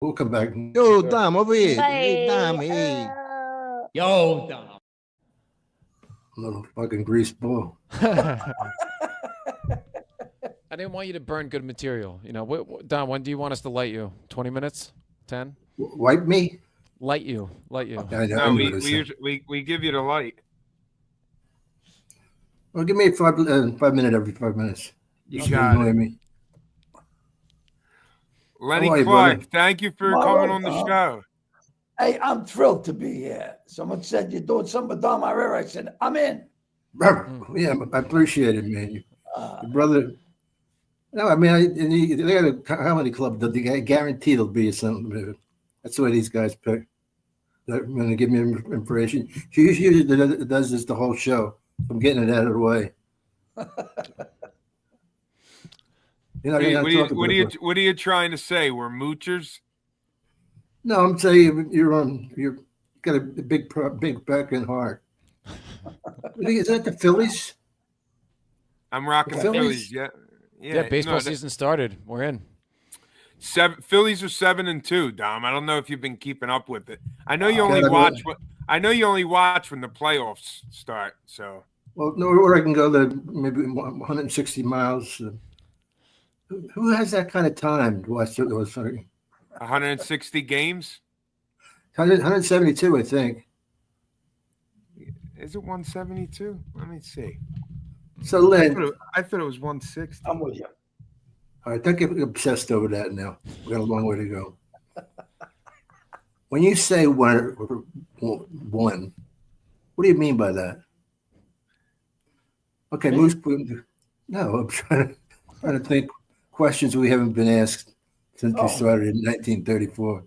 We'll come back. Yo, Dom, over here. Hey, Bye. Dom, hey. Yo, Dom. Little fucking grease ball. I didn't want you to burn good material. You know, Don, when do you want us to light you? 20 minutes? 10? Wipe me? Light you. Light you. I No, knew this. we give you the light. Well, give me 5 minutes every 5 minutes. You Just got annoy it. me. Lenny How are you, Clarke, brother? thank you for All coming right, on the Dom. show. Hey, I'm thrilled to be here. Someone said you're doing something with Dom Irrera. I said, I'm in. Yeah, I appreciate it, man. Uh, Your brother. No, I mean, they got a comedy club. They guarantee there'll be something. That's the way these guys pick. They're going to give me information. She usually does this the whole show. I'm getting it out of the way. What are you trying to say? We're moochers? No, I'm saying you're got a big back and heart. Is that the Phillies? I'm rocking the Phillies? Phillies. Yeah, baseball season started. We're in. Phillies are 7-2, Dom. I don't know if you've been keeping up with it. I know you only watch when the playoffs start. So, well, no, or I can go to maybe 160 miles. Who has that kind of time to watch those? 160 games. 172, I think. Is it 172? Let me see. So, Len, I thought it was 160. I'm with you. all right, don't get obsessed over that now. We got a long way to go. When you say one, what do you mean by that? Okay, Moose. No, I'm trying to think questions we haven't been asked since we started in 1934.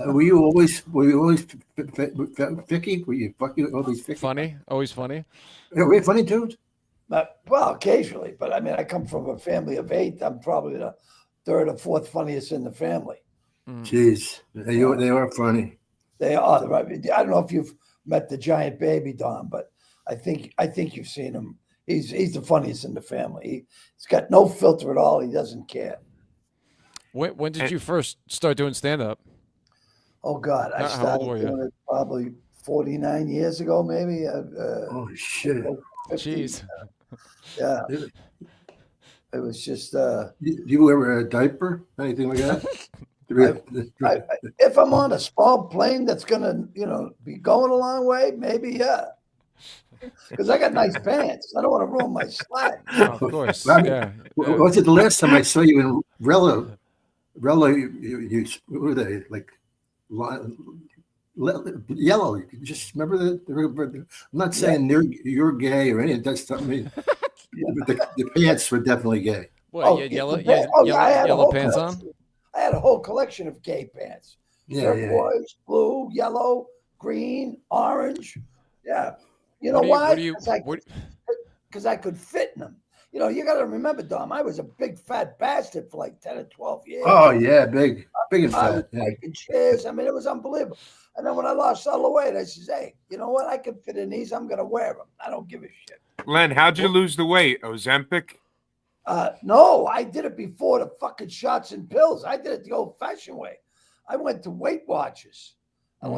Were you always Vicky? Were you fucking always Vicky? Funny? Always funny? Yeah, were you funny dude? Well, occasionally, but I mean, I come from a family of 8. I'm probably the 3rd or 4th funniest in the family. Jeez, they are funny. They are. Right? I don't know if you've met the giant baby, Don, but I think you've seen him. He's the funniest in the family. He's got no filter at all. He doesn't care. When did you first start doing stand-up? Oh, God. I started doing it probably 49 years ago, maybe. Oh, shit. 50. Jeez. Yeah. It was just. You wear a diaper? Anything like that? If I'm on a small plane that's going to, be going a long way, maybe, yeah. Because I got nice pants. I don't want to ruin my slack. Of course. Was it the last time I saw you in Rella? You were they like yellow? You just remember that? I'm not saying you're gay or anything. That's something. The pants were definitely gay. What? You had yellow pants on? I had a whole collection of gay pants. Turquoise, blue, yellow, green, orange. Yeah. You know why? Because I could fit in them. You got to remember, Dom, I was a big fat bastard for like 10 or 12 years. Oh, yeah, big and fat. Making chairs. I mean, it was unbelievable. And then when I lost all the weight, I said, hey, you know what? I can fit in these. I'm going to wear them. I don't give a shit. Len, how'd you lose the weight? Ozempic? No, I did it before the fucking shots and pills. I did it the old-fashioned way. I went to Weight Watchers. And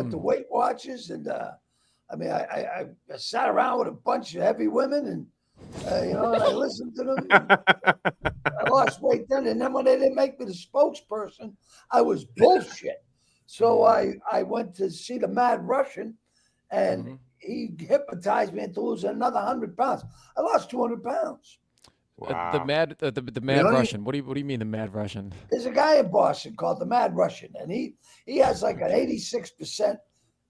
I sat around with a bunch of heavy women and, I listened to them. I lost weight then. And then when they didn't make me the spokesperson, I was bullshit. So I went to see the Mad Russian and he hypnotized me into losing another 100 pounds. I lost 200 pounds. Wow. The Mad Russian. What do you mean the Mad Russian? There's a guy in Boston called the Mad Russian, and he has like an 86%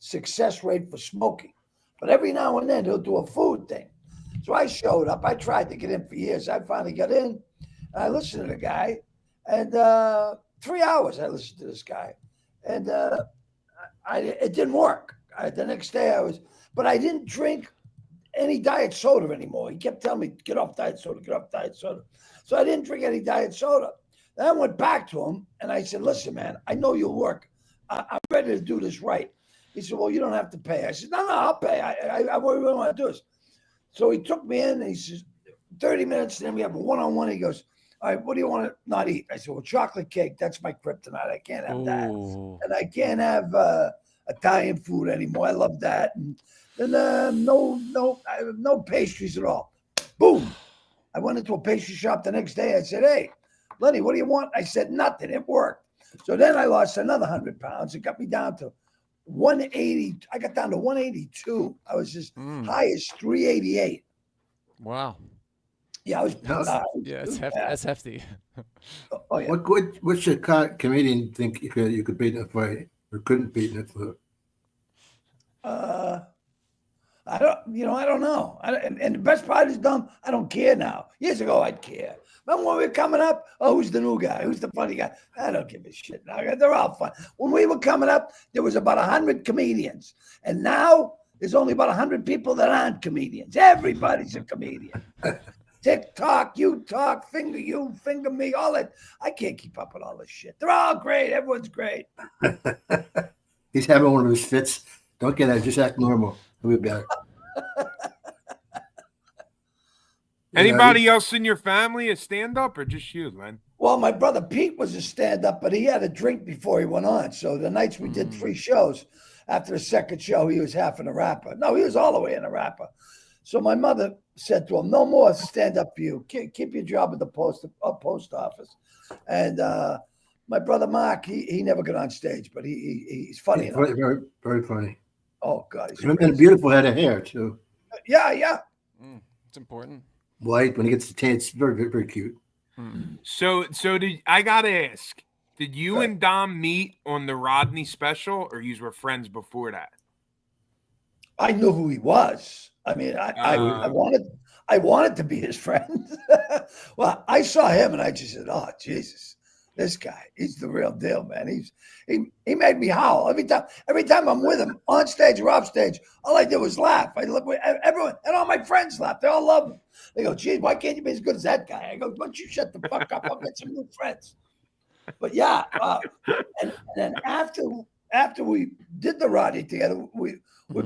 success rate for smoking. But every now and then he'll do a food thing. So I showed up. I tried to get in for years. I finally got in. I listened to the guy, and 3 hours I listened to this guy, and it didn't work. The next day but I didn't drink any diet soda anymore. He kept telling me, get off diet soda, get off diet soda. So I didn't drink any diet soda. Then I went back to him and I said, listen, man, I know you'll work. I'm ready to do this right. He said, well, you don't have to pay. I said, no, I'll pay. I really want to do this. So he took me in and he says, 30 minutes, and then we have a one-on-one. He goes, all right, what do you want to not eat? I said, well, chocolate cake. That's my kryptonite. I can't have that. Ooh. And I can't have Italian food anymore. I love that. And then no pastries at all. Boom. I went into a pastry shop the next day. I said, hey, Lenny, what do you want? I said, nothing. It worked. So then I lost another 100 pounds. It got me down to 180. I got down to 182. I was as high as 388. Wow. Yeah, I was. Yeah, that's hefty. Oh yeah. What should comedian think you could beat in a fight or couldn't beat in a fight? I don't know. And the best part is, Dom, I don't care now. Years ago, I'd care. Remember when we were coming up? Oh, who's the new guy? Who's the funny guy? I don't give a shit now. They're all fun. When we were coming up, there was about 100 comedians. And now there's only about 100 people that aren't comedians. Everybody's a comedian. TikTok, you talk, finger you, finger me, all that. I can't keep up with all this shit. They're all great. Everyone's great. He's having one of his fits. Don't get that. Just act normal. He'll be back. Anybody else in your family a stand-up or just you, Len? Well, my brother Pete was a stand-up, but he had a drink before he went on. So the nights we did 3 shows, after the second show, he was half in a rapper. No, he was all the way in a rapper. So my mother said to him, no more stand-up for you. Keep your job at the post office. And my brother Mark, he never got on stage, but he's funny. Very, very, very funny. Oh, God. He's and a beautiful head of hair, too. Yeah. It's important. White, when he gets the tan, it's very, very, very cute. So I gotta ask, did you and Dom meet on the Rodney special, or you were friends before that? I knew who he was. I mean, I wanted to be his friend. Well, I saw him and I just said, "Oh, Jesus, this guy, he's the real deal, man. He made me howl every time I'm with him on stage or off stage. All I did was laugh. I look, everyone and all my friends laugh. They all love him. They go, "Geez, why can't you be as good as that guy?" I go, "Why don't you shut the fuck up? I'll get some new friends." But yeah, and then after we did the Rodney together, we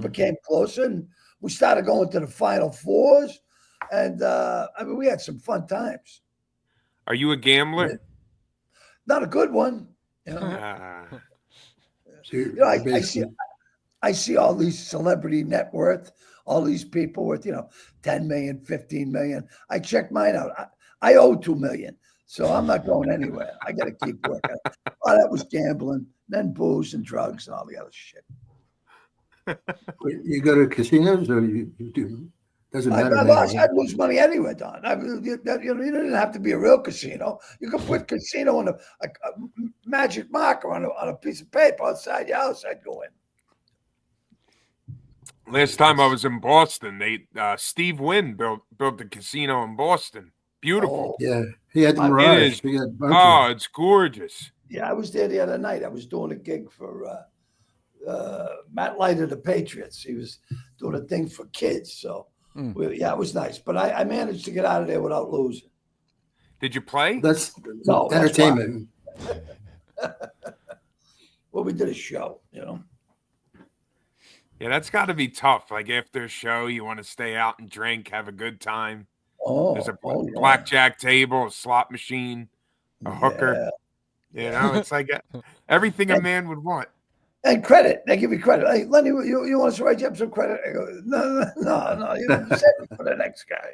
became closer and we started going to the Final Fours, and I mean, we had some fun times. Are you a gambler? Not a good one, you know. I see all these celebrity net worth, all these people worth, 10 million, 15 million. I checked mine out. I owe 2 million, so I'm not going anywhere. I got to keep working. Oh, that was gambling, then booze and drugs and all the other shit. You go to casinos or you do? Doesn't matter. I'd lose money anyway, Don. You didn't have to be a real casino. You could put casino on a magic marker on a piece of paper outside your house. I'd go in. Last time I was in Boston, Steve Wynn built the casino in Boston. Beautiful. Yeah, he had the Mirage. It's gorgeous. Yeah, I was there the other night. I was doing a gig for Matt Leiter, the Patriots. He was doing a thing for kids. So, it was nice. But I managed to get out of there without losing. Did you play? That's entertainment. Well, we did a show, Yeah, that's got to be tough. Like after a show, you want to stay out and drink, have a good time. There's a blackjack table, a slot machine, a hooker. It's like everything a man would want. And credit. They give you credit. Hey, Lenny, you want us to write you up some credit? I go, no. You save it for the next guy.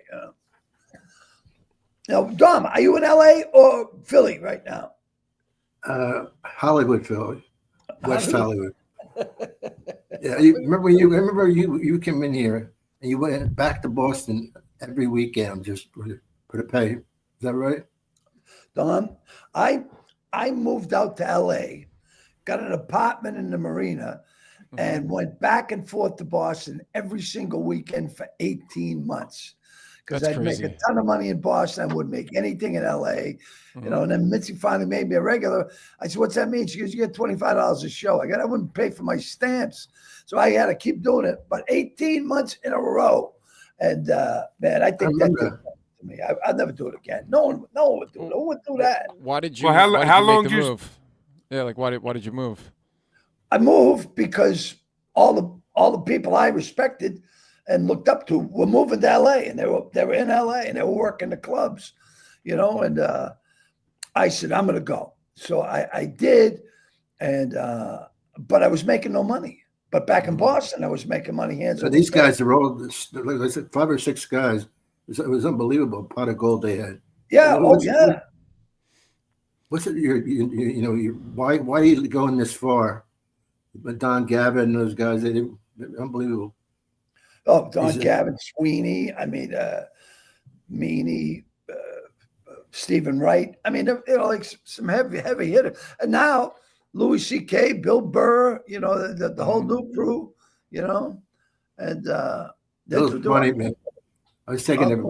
Now, Dom, are you in LA or Philly right now? Hollywood, Philly. West Hollywood. Yeah, remember you came in here and you went back to Boston every weekend just for the pay. Is that right? Don, I moved out to LA, got an apartment in the marina, and went back and forth to Boston every single weekend for 18 months. Because I'd make a ton of money in Boston. I wouldn't make anything in LA. And then Mitzi finally made me a regular. I said, "What's that mean?" She goes, "You get $25 a show." I wouldn't pay for my stamps. So I had to keep doing it. But 18 months in a row. And man, I think that did to me. I'll never do it again. No one would do it. No one would do that. Why did you? Well, how long did you move? Yeah, like why did you move? I moved because all the people I respected and looked up to were moving to LA, and they were in LA and they were working the clubs, And I said, I'm going to go. So I did. And, but I was making no money. But back in Boston, I was making money hands over These face. guys are all, like I said, 5 or 6 guys. It was unbelievable pot of gold they had. Yeah. What's it? Why are you going this far? But Don Gavin and those guys, they're unbelievable. Oh, Don Gavin, Sweeney. I mean, Meany, Stephen Wright. I mean, like some heavy hitters. And now Louis C.K., Bill Burr. The whole new crew. And Bill's funny, man. I was taking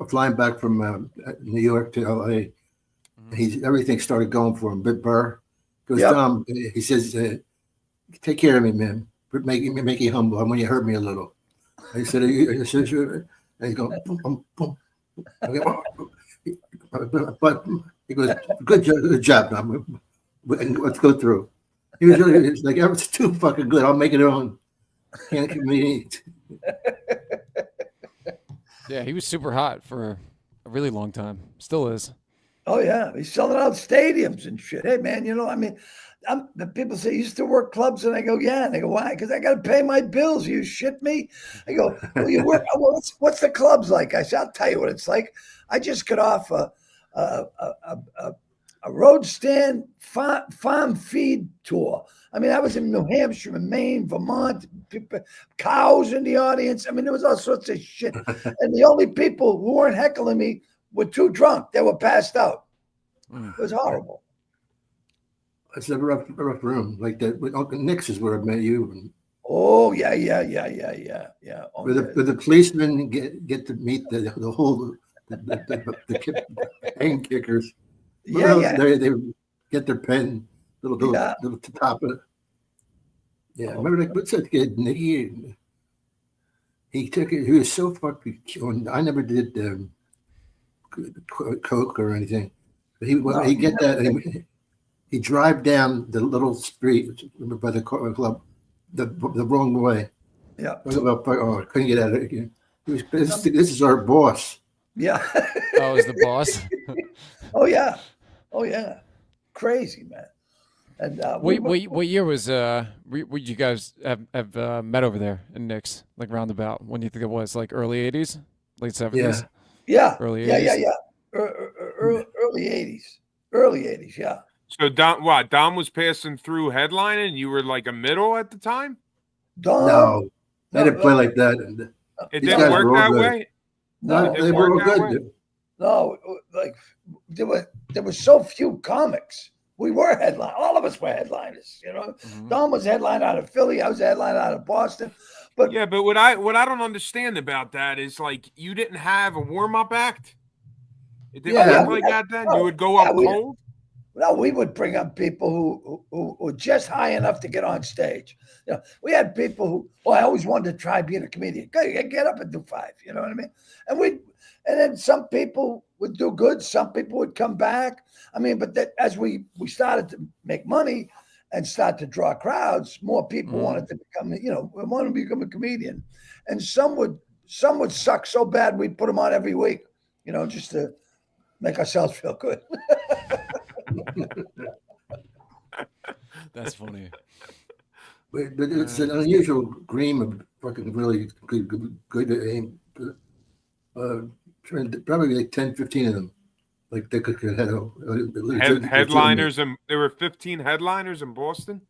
flying back from New York to L.A. Everything started going for him. Bill Burr goes, Dom. He says, "Take care of me, man. Make you humble. When you hurt me a little." I said, "Sure." And he's going, boom, boom, boom. But he goes, good job, Dom. Let's go through. He was like, it's too fucking good. I'll make it on. Can't communicate. Yeah, he was super hot for a really long time. Still is. Oh yeah, he's selling out stadiums and shit. Hey man, the people say, you used to work clubs, and I go, yeah. And they go, why? Because I got to pay my bills. You shit me? I go, well, you work. Well, what's the clubs like? I said, I'll tell you what it's like. I just got off a road stand farm feed tour. I mean, I was in New Hampshire, and Maine, Vermont, people, cows in the audience. I mean, there was all sorts of shit. And the only people who weren't heckling me were too drunk. They were passed out. It was horrible. It's a rough room. Like that. With Uncle Nick's is where I met you. And oh yeah. Oh, where the policemen get to meet the whole the pen kickers. Yeah. They get their pen, little top of it. Yeah, remember what's that kid, Nicky? He took it. He was so fucking. I never did coke or anything. But he get that. And he drive down the little street by the club the wrong way. Yeah. Oh, I couldn't get out of it again. This is our boss. Yeah. Oh, is the boss? Oh yeah. Crazy, man. And what year was would you guys have met over there in Nick's, like roundabout? When do you think it was? Like early 80s, late 70s? Yeah. Early 80s? Yeah. Early 80s. Early 80s, yeah. So Dom was passing through headlining, and you were like a middle at the time? No, they didn't play like that. It didn't work that way? No, they were all good. No, like there were so few comics. We were headline. All of us were headliners. Dom was a headliner out of Philly. I was a headliner out of Boston. But yeah, but what I don't understand about that is, like, you didn't have a warm up act. It didn't work like that. Then you would go up cold. No, we would bring up people who were just high enough to get on stage. We had people who, I always wanted to try being a comedian. Get up and do 5. You know what I mean? And then some people would do good. Some people would come back. I mean, but as we started to make money and start to draw crowds, more people wanted to become a comedian. And some would suck so bad we'd put them on every week, just to make ourselves feel good. That's funny. But it's an unusual dream of fucking really good aim. Probably like 10, 15 of them. Like they could have headliners, and there were 15 headliners in Boston.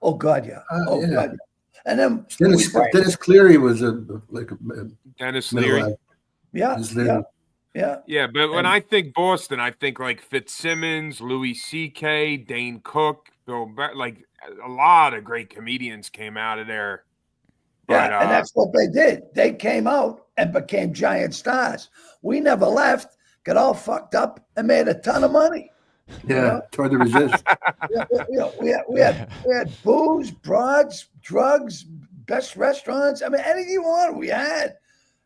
Oh God, yeah. God, yeah. And then Dennis Cleary was Dennis Leary. Yeah. But when I think Boston, I think like Fitzsimmons, Louis C.K., Dane Cook, Bill Burr, like a lot of great comedians came out of there. But, and that's what they did. They came out and became giant stars. We never left, got all fucked up, and made a ton of money. Yeah, tried to resist. We had booze, broads, drugs, best restaurants. I mean, anything you want, we had.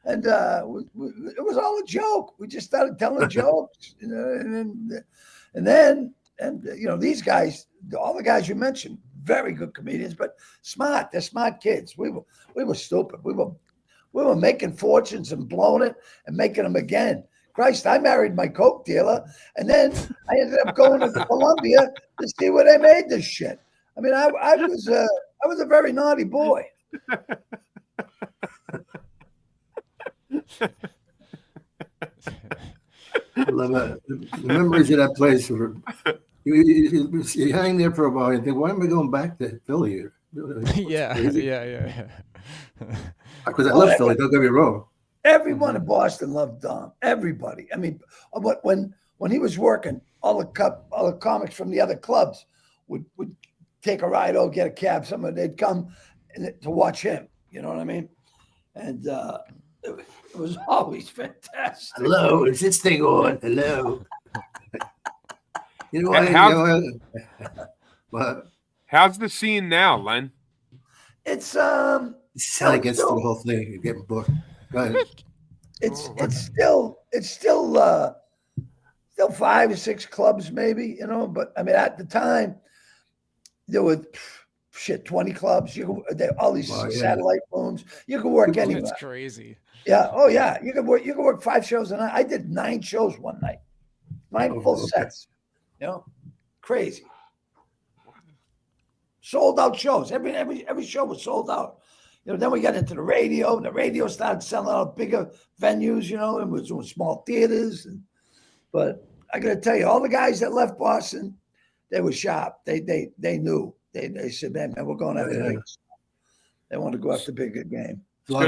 And it was all a joke. We just started telling jokes, and then these guys, all the guys you mentioned, very good comedians, but smart. They're smart kids. We were stupid. We were making fortunes and blowing it and making them again. Christ, I married my coke dealer, and then I ended up going to Colombia to see where they made this shit. I mean, I was a very naughty boy. The memories of that place were. You hang there for a while and think, why am I going back to Philly? Yeah. Because I love Philly. Don't get me wrong. Everyone in Boston loved Dom. Everybody. I mean, when he was working, all the comics from the other clubs would take a ride or get a cab. They'd come to watch him. You know what I mean? And it was always fantastic. Hello, is this thing on? Hello. You know how's the scene now, Len? It's This is how it gets to the whole thing. You're getting booked. Right. It's still 5 or 6 clubs maybe, you know. But I mean, at the time, there were 20 clubs. All these satellite rooms. You could work anywhere. That's crazy. Yeah. Oh yeah. You could work 5 shows a night. I did 9 shows one night. 9 full sets. You know, crazy. Sold out shows. Every show was sold out. You know, then we got into the radio, and the radio started selling out bigger venues, you know, and was doing small theaters. But I got to tell you, all the guys that left Boston, they were sharp. They knew. They said, man, we're going after big. They want to go after bigger game. So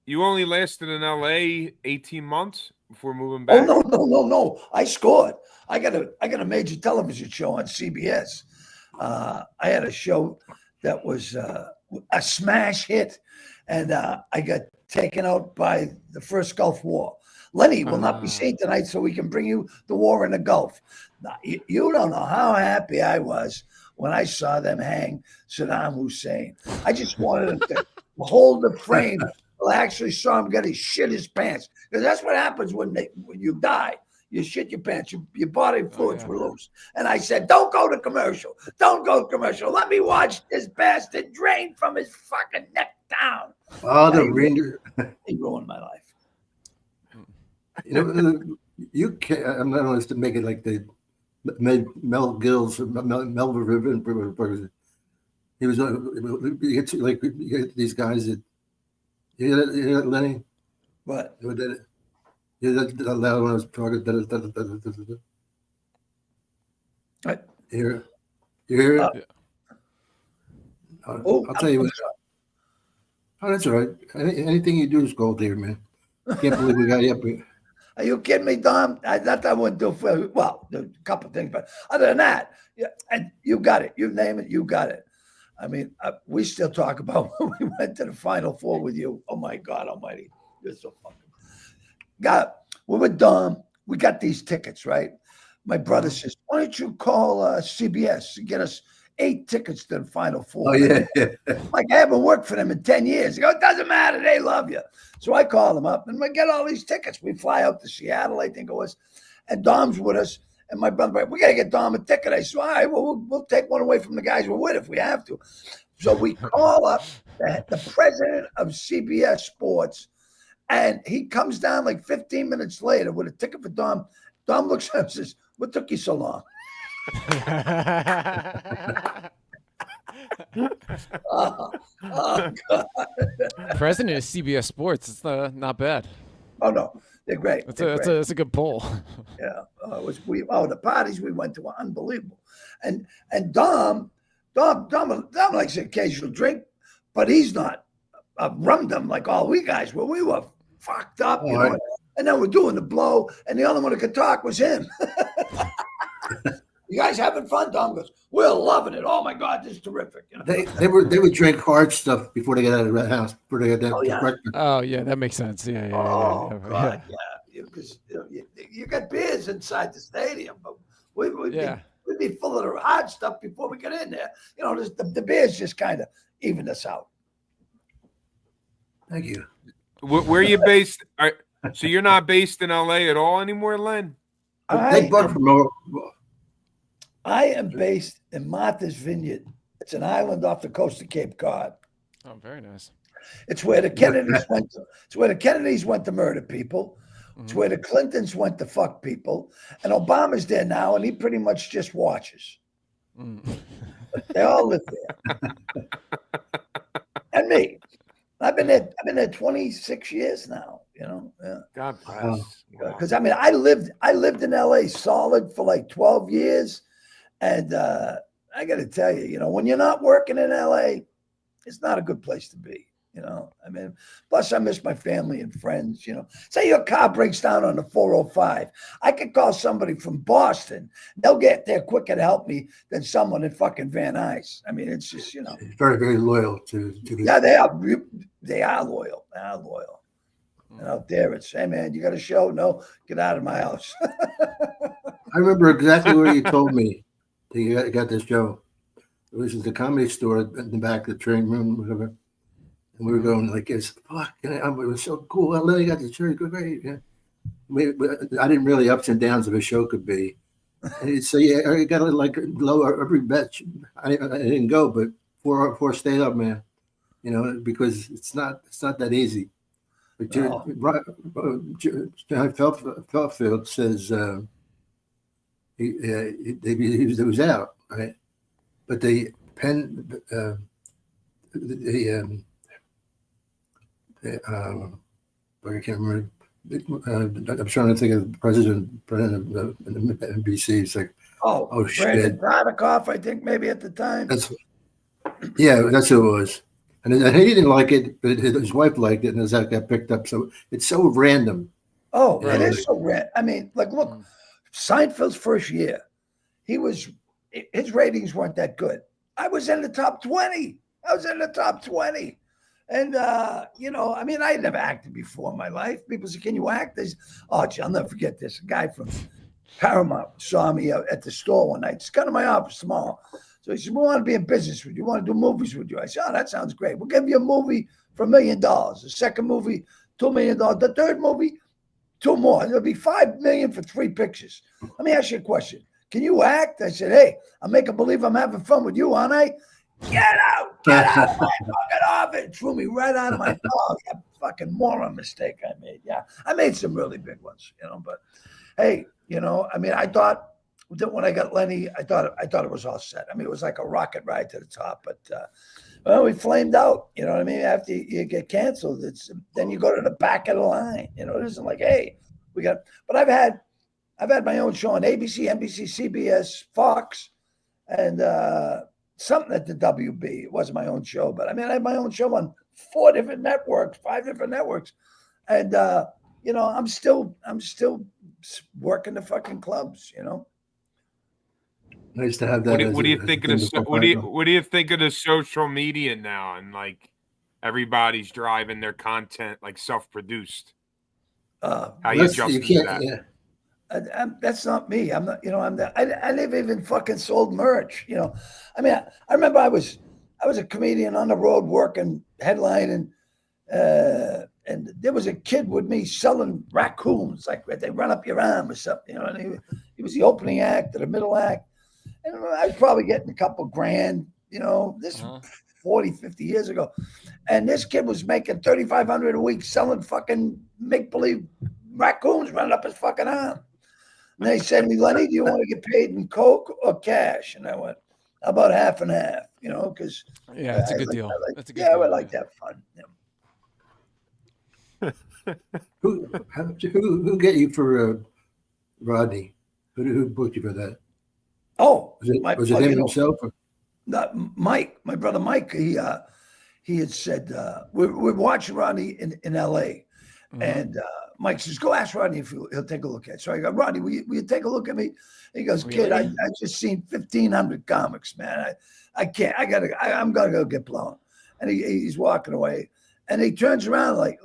you only lasted in LA 18 months before moving back? Oh no! I scored. I got a major television show on CBS. I had a show that was a smash hit, and I got taken out by the first Gulf War. Lenny will not be seen tonight, so we can bring you the war in the Gulf. Now, you don't know how happy I was when I saw them hang Saddam Hussein. I just wanted them to hold the frame. Well, I actually saw him get shit his pants, because that's what happens when you die. You shit your pants. Your body fluids were loose. And I said, don't go to commercial. Don't go to commercial. Let me watch this bastard drain from his fucking neck down. Oh, the Ranger. He ruined my life. You know, you can't. I'm not going to make it like they made Mel Gills, Mel Riven. He was like these guys that. You hear that, Lenny? What? You did it. You hear that loud when I was talking. What? You hear it? I'll tell you what. Oh, that's all right. Anything you do is gold here, man. Can't believe we got you up here. Are you kidding me, Dom? That I wouldn't do for, well, a couple of things, but other than that, yeah, and you got it. You name it, you got it. I mean, we still talk about when we went to the Final Four with you. Oh my God Almighty, you're so fucking. We're with Dom. We got these tickets, right? My brother says, "Why don't you call CBS and get us 8 tickets to the Final Four?" Oh yeah. Like, I haven't worked for them in 10 years. He goes, "It doesn't matter. They love you." So I call them up and we get all these tickets. We fly out to Seattle, I think it was, and Dom's with us. And my brother, we got to get Dom a ticket. I said, all right, well, we'll take one away from the guys we're with if we have to. So we call up the president of CBS Sports, and he comes down like 15 minutes later with a ticket for Dom. Dom looks at him and says, "What took you so long?" Oh, God. President of CBS Sports. It's not bad. Oh, no. They're great. It's a good poll. Yeah. The parties we went to were unbelievable. And Dom likes an occasional drink, but he's not rum-dum like all we guys were. We were fucked up, you know. And then we're doing the blow, and the only one that could talk was him. "You guys having fun?" Dom goes, "We're loving it. Oh my God, this is terrific." You know? They would drink hard stuff before they get out of the house. Before they get that breakfast. Oh yeah, that makes sense. Yeah. God, yeah. Because you got beers inside the stadium, but we'd be full of the hard stuff before we get in there. You know, the beers just kind of even us out. Thank you. Where are you based? So you're not based in LA at all anymore, Len? I am based in Martha's Vineyard. It's an island off the coast of Cape Cod. Oh, very nice. It's where the Kennedys went. It's where the Kennedys went to murder people. It's where the Clintons went to fuck people, and Obama's there now, and he pretty much just watches. They all live there, and me. I've been there 26 years now. You know, yeah. God bless. Because I mean, I lived in LA solid for like 12 years, and I got to tell you, you know, when you're not working in LA, it's not a good place to be. You know, I mean, plus I miss my family and friends. You know, say your car breaks down on the 405, I could call somebody from Boston. They'll get there quicker to help me than someone in fucking Van Nuys. I mean, it's just, you know, He's very, very loyal to yeah, they are. They are loyal. They are loyal. And out there, it's, hey man, you got a show? No, get out of my house. I remember exactly where you told me that you got this show. It was at the Comedy Store in the back of the train room, whatever. And we were going like, it's fuck. It was so cool. I literally got the show. Great. Yeah. I didn't really ups and downs of a show could be. And so yeah, I got to like lower every bet. I didn't go, but four stayed up, man. You know, because it's not that easy. But John Feltfield says he was out, right? But I can't remember. I'm trying to think of the president of NBC. It's like, oh shit. Radikoff, I think maybe at the time. That's who it was. And he didn't like it, but his wife liked it, and that got picked up. So it's so random. Oh, it is so random. I mean, like, look, Seinfeld's first year, his ratings weren't that good. I was in the top 20. And, you know, I mean, I had never acted before in my life. People say, can you act? I'll never forget this. A guy from Paramount saw me at the store one night. Just come to my office tomorrow. So he said, we want to be in business with you. We want to do movies with you. I said, oh, that sounds great. We'll give you a movie for $1 million. The second movie, $2 million. The third movie, 2 more. It'll be $5 million for 3 pictures. Let me ask you a question. Can you act? I said, hey, I'm making believe I'm having fun with you, aren't I? Get out of my fucking office. Threw me right out of my car. That fucking moron mistake I made. Yeah, I made some really big ones, you know, but hey, you know, I mean, I thought that when I got Lenny, I thought it was all set. I mean, it was like a rocket ride to the top, but well, we flamed out. You know what I mean? After you get canceled, then you go to the back of the line. You know, it isn't like, hey, but I've had my own show on ABC, NBC, CBS, Fox, and something at the WB. It wasn't my own show, but I mean, I had my own show on 5 different networks, and you know, I'm still working the fucking clubs. You know. Nice to have that. What do you think of the social media now, and like everybody's driving their content like self-produced? How you adjust to that? Yeah. That's not me. I'm not. You know, I never even fucking sold merch. You know, I mean, I remember I was a comedian on the road working headlining, and there was a kid with me selling raccoons, like they run up your arm or something. You know, and he was the opening act or the middle act. And I was probably getting a couple grand, you know, this 40, 50 years ago. And this kid was making $3,500 a week selling fucking make-believe raccoons running up his fucking arm. And they said to me, Lenny, do you want to get paid in Coke or cash? And I went, how about half and half, you know, because that's a good deal. That's a good deal. I like that fun. Yeah. Who get you for Rodney? Who booked you for that? Oh, was it him himself? Not Mike, my brother Mike. He had said we're watching Rodney in L.A. And Mike says, "Go ask Rodney if he'll take a look at it." So I go, "Rodney, will you take a look at me?" He goes, "Kid, I just seen 1,500 comics, man. I can't. I'm gonna go get blown." And he's walking away. And he turns around like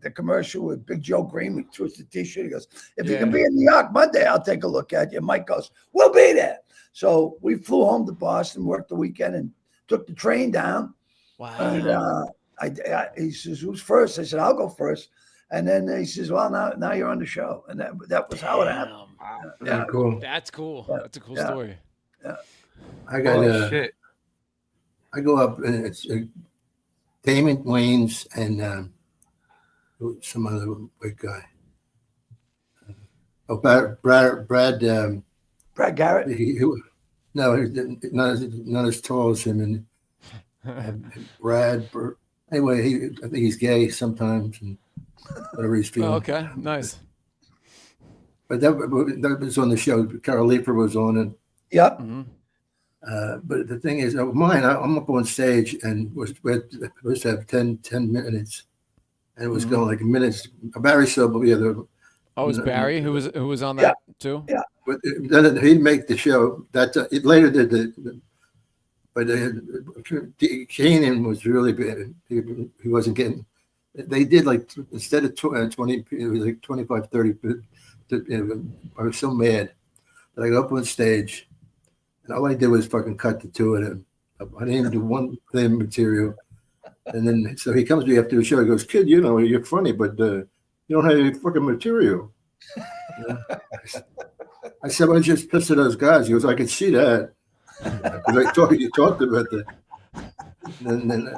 the commercial with Big Joe Green with Twisted T-shirt. He goes, "If you can be in New York Monday, I'll take a look at you." Mike goes, "We'll be there." So we flew home to Boston, worked the weekend, and took the train down. Wow. And he says, "Who's first?" I said, "I'll go first." And then he says, "Well, now you're on the show." And that was how it happened. Wow. Yeah, cool. That's cool. Yeah. That's a cool story. Yeah. I got shit. I go up and it's Damon Wayans and some other big guy. Oh, Brad. Brad Garrett. No, not as tall as him. And Brad. Anyway, I think he's gay sometimes, and whatever he's feeling. Oh, okay, nice. But that was on the show. Carol Leifer was on it. Yep. Mm-hmm. But the thing is, I'm up on stage and was supposed to have 10 minutes, and it was going like minutes. Barry Sobel, yeah. Oh, it was Barry who was on that too. Yeah. But then he'd make the show. That it later did but Keenan was really bad. He wasn't getting. They did like instead of 20, it was like 25, 30. I was so mad that I got up on stage, and all I did was fucking cut the two of them. I didn't even do one thing material. And then so he comes to me after the show. He goes, "Kid, you're funny, but you don't have any fucking material." I said, "I just pissed at those guys." He goes, "I can see that." Because you talked about that. And then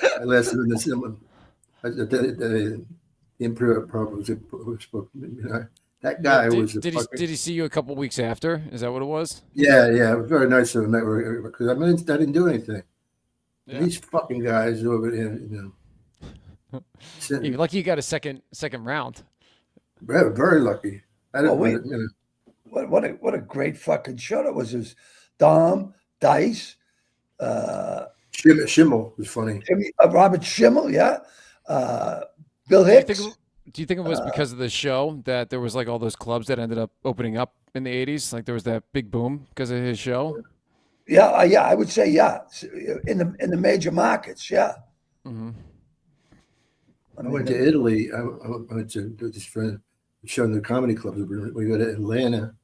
I lasted in the Imperial problems. That guy Did he see you a couple weeks after? Is that what it was? Yeah. It was very nice of him because I didn't do anything. Yeah. These fucking guys over there, You're lucky you got a second round. Very lucky. What a great fucking show that was. It was Dom, Dice, Schimmel was funny. Robert Schimmel, yeah. Bill Hicks. Do you think it was because of the show that there was like all those clubs that ended up opening up in the 80s? Like there was that big boom because of his show? Yeah, I would say in the major markets, yeah. Mm-hmm. I went to Italy. I went to this friend showing the comedy clubs. We go to Atlanta,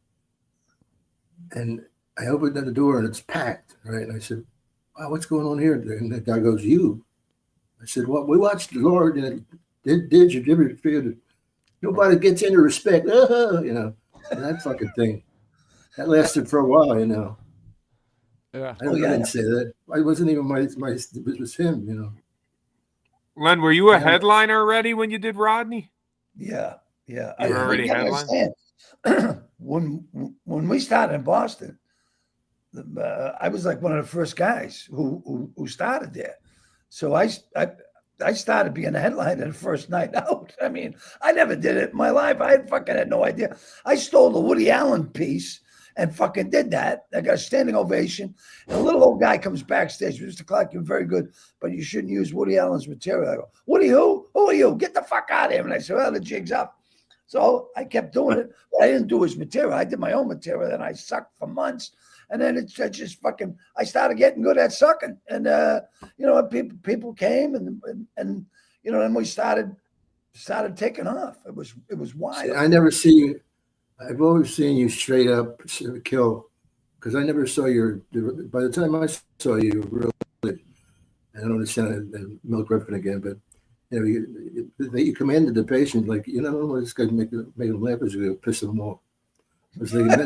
and I opened the door and it's packed, right? And I said, "Wow, what's going on here?" And the guy goes, "You." I said, "Well, we watched the Lord, and did you ever figure that nobody gets any respect?" And that fucking thing. That lasted for a while, Yeah. I didn't say that. I wasn't even my. It was him, Len, were you a headliner already when you did Rodney? Yeah. You were already headlining? When we started in Boston, I was like one of the first guys who started there. So I started being a headliner the first night out. I mean, I never did it in my life. I fucking had no idea. I stole the Woody Allen piece and fucking did that. I got a standing ovation. And a little old guy comes backstage. Mr. Clarke, you're very good, but you shouldn't use Woody Allen's material. I go, Woody who? Who are you? Get the fuck out of here. And I said, well, the jig's up. So I kept doing it. But I didn't do his material. I did my own material. And I sucked for months. And then it's just fucking, I started getting good at sucking. And, people came and then we started taking off. It was wild. I never see you. I've always seen you straight up kill, because I never saw by the time I saw you, really, I don't understand Mel Griffin again, but you commanded the patient like, this guy's make him laugh, is going to piss them off. I was thinking, I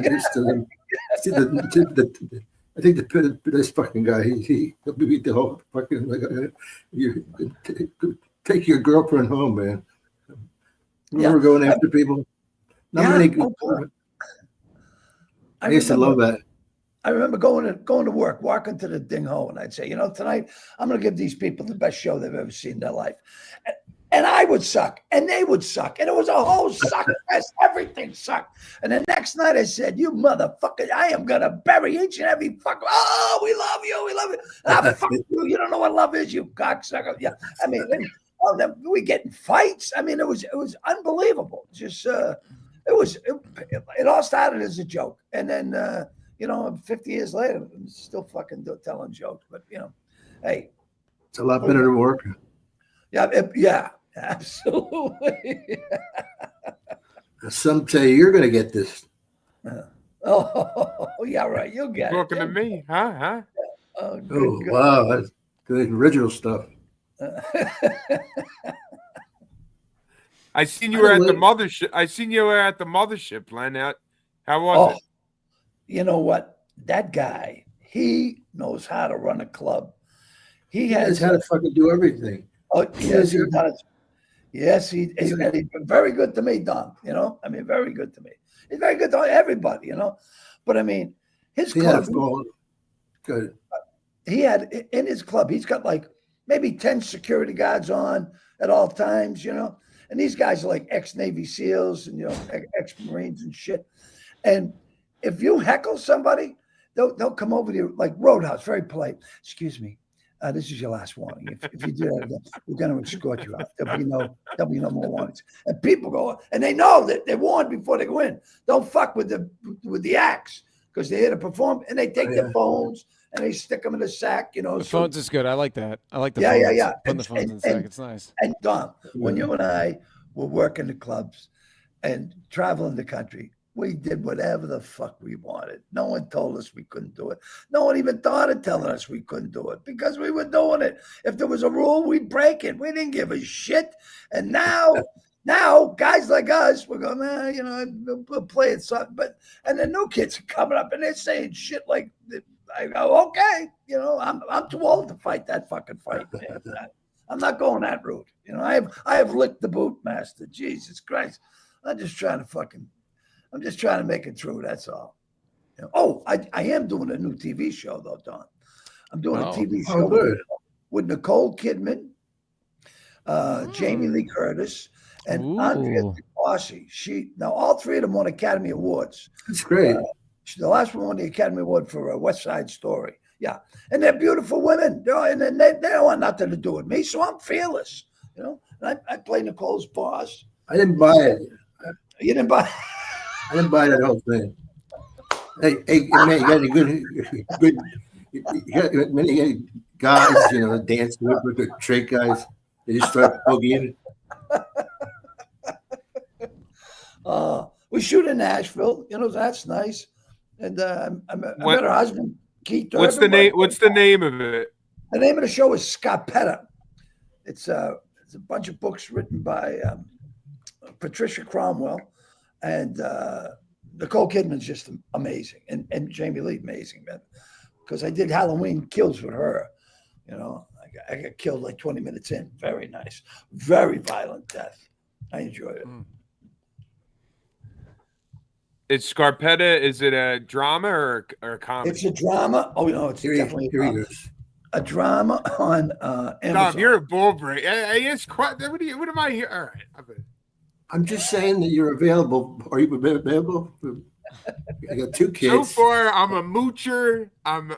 think this fucking guy, he'll beat the whole fucking, you take your girlfriend home, man. Remember going after people? I used to love that. I remember going to work, walking to the ding ho, and I'd say, tonight I'm going to give these people the best show they've ever seen in their life. And I would suck, and they would suck, and it was a whole suck fest. Everything sucked. And the next night I said, "You motherfucker, I am going to bury each and every fucker. Oh, we love you. Ah, fuck you. You don't know what love is, you cocksucker." Yeah, I mean, then we get in fights. I mean, it was unbelievable. Just it all started as a joke, and then 50 years later, I'm still fucking telling jokes. But hey, it's a lot better to work. Yeah, absolutely. Some say you're going to get this. Oh, yeah, right. You'll get Talking it. to me, huh? Oh, wow, that's good original stuff. I seen you were at the mothership. Len. How was it? You know what? That guy, he knows how to run a club. He has how to fucking do everything. Oh, yes, he does. Yes, he's been very good to me, Don. You know, I mean, very good to me. He's very good to everybody, you know. But I mean, his club, good. He had in his club, he's got like maybe 10 security guards on at all times, you know. And these guys are like ex-Navy SEALs and, you know, ex-Marines and shit. And if you heckle somebody, they'll come over to you like Roadhouse, very polite. Excuse me, this is your last warning. If you do that, we're going to escort you out. There'll be no more warnings. And people go, and they know that they're warned before they go in. Don't fuck with the acts because they're here to perform, and they take their phones and they stick them in a sack. You know, the phones is good. I like that. I like the yeah, phones. yeah. Putting the phones in the sack. It's nice. And Don, when you and I were working the clubs and traveling the country, we did whatever the fuck we wanted. No one told us we couldn't do it. No one even thought of telling us we couldn't do it because we were doing it. If there was a rule, we'd break it. We didn't give a shit. And now guys like us, we're going, you know, we'll play it. And the new kids are coming up and they're saying shit like, I go, okay, you know, I'm too old to fight that fucking fight. Man. I'm not going that route. You know, I have licked the boot, master. Jesus Christ. I'm just trying to make it through. That's all. You know, oh, I am doing a new TV show though, Don. I'm doing a TV show with Nicole Kidman, Jamie Lee Curtis, and Andrea DeBarsi. Now all three of them won Academy Awards. That's great. The last one won the Academy Award for West Side Story. Yeah, and they're beautiful women. And they don't want nothing to do with me, so I'm fearless. You know, and I play Nicole's boss. I didn't buy it. You didn't buy. I didn't buy that whole thing. Hey, man, you got any good, you got many guys, you know, dance with the trick guys. They just start boogieing. We shoot in Nashville. You know, that's nice. And I met her husband, Keith. What's the name? What's the name of it? The name of the show is Scarpetta. It's a bunch of books written by Patricia Cromwell, and Nicole Kidman's just amazing, and Jamie Lee amazing, man. Because I did Halloween Kills with her. You know, I got killed like 20 minutes in. Very nice, very violent death. I enjoyed it. It's Scarpetta. Is it a drama or a comedy? It's a drama. Oh, no, it's definitely a drama on Amazon. Tom, you're a bull break. It's quite. What am I here? All right. I'm just saying that you're available. Are you available? I got 2 kids. So far, I'm a moocher. I'm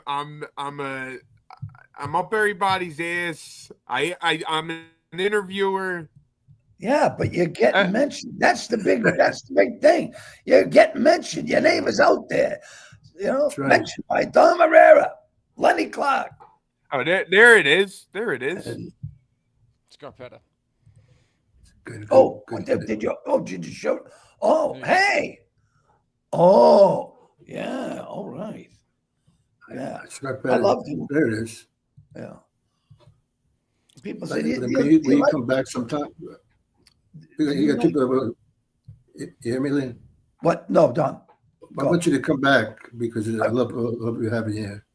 up everybody's ass. I'm an interviewer. Yeah, but you're getting mentioned. That's the big thing. You're getting mentioned. Your name is out there. You know, mentioned by Dom Irrera, Lenny Clarke. Oh, there it is. There it is. Scarpetta. Good. Did you show? Oh, yeah. Hey. Oh, yeah. All right. Yeah. I love it. There it is. Yeah. People say, will you come back sometime? You got people. You hear me, Lynn? What? No, Dom. I want you to come back because I love you having you here.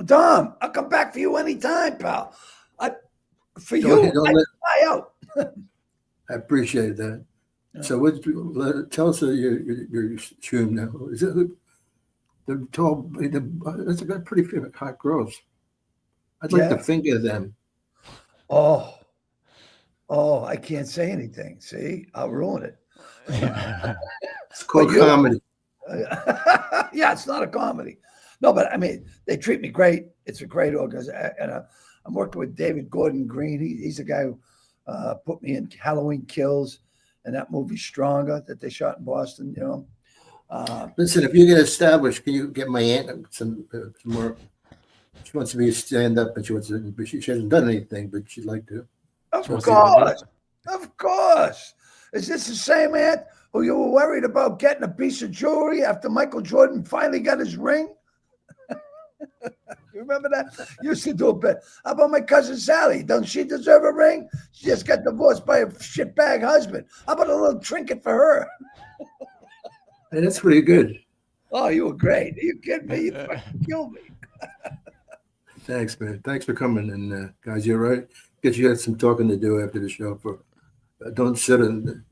Dom, I'll come back for you anytime, pal. I out. I appreciate that. Yeah. So, tell us your tune now. Is it the tall? That's got pretty hot girls. I'd like to finger them. Oh, I can't say anything. See, I'll ruin it. It's called comedy. Yeah, it's not a comedy. No, but I mean, they treat me great. It's a great organization. And I'm working with David Gordon Green. He's a guy who put me in Halloween Kills and that movie Stronger that they shot in Boston, you know. Listen, if you get established, can you get my aunt some more? She wants to be a stand-up, and she hasn't done anything, but she'd like to. Of course. Of course. Is this the same aunt who you were worried about getting a piece of jewelry after Michael Jordan finally got his ring? You remember that? Used to do a bit. How about my cousin Sally? Don't she deserve a ring? She just got divorced by a shitbag husband. How about a little trinket for her? Hey, that's pretty good. Oh, you were great. Are you kidding me? You fucking killed me. Thanks, man. Thanks for coming. And guys, you're right. Guess you got some talking to do after the show. Don't sit in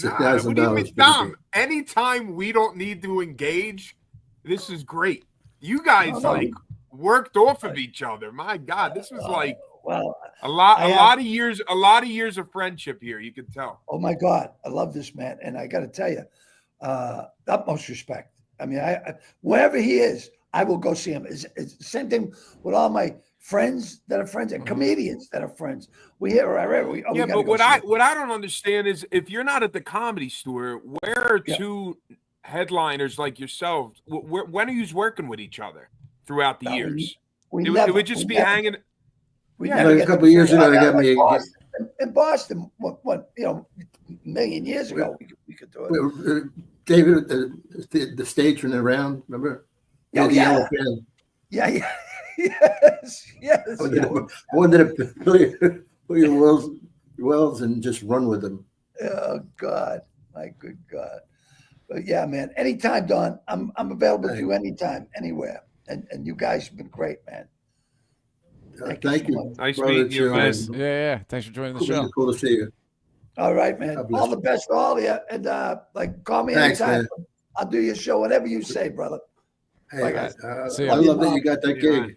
Nah, what do you mean, $6,000. Dom? Anytime we don't need to engage, this is great. You guys like worked off of each other. My God, this was like a lot of years of friendship here. You can tell. Oh my God, I love this man, and I got to tell you, utmost respect. I mean, I wherever he is, I will go see him. It's the same thing with all my friends that are friends and comedians that are friends. We hear yeah, but what I don't understand is if you're not at the Comedy Store, where are two headliners like yourselves? When are you working with each other through the years? It would just be hanging. A couple of years ago, they got me in Boston. What a million years ago, we could do it. David, the stage from the round, remember? Oh, yeah. Yes. I wanted to pull your wells and just run with them. Oh God, my good God! But yeah, man. Anytime, Don. I'm available to you anytime, anywhere. And you guys have been great, man. Thank you. Nice meeting you, man. Yeah. Thanks for joining the show. Cool to see you. All right, man. All the best to all of you. And call me anytime. Man. I'll do your show, whatever you say, brother. Hey, I love that you got that gig.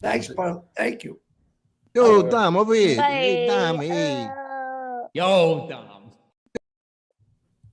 Thanks, bro. Thank you. Yo, Dom, over here. Hey, Dom, hey. Yo, Dom.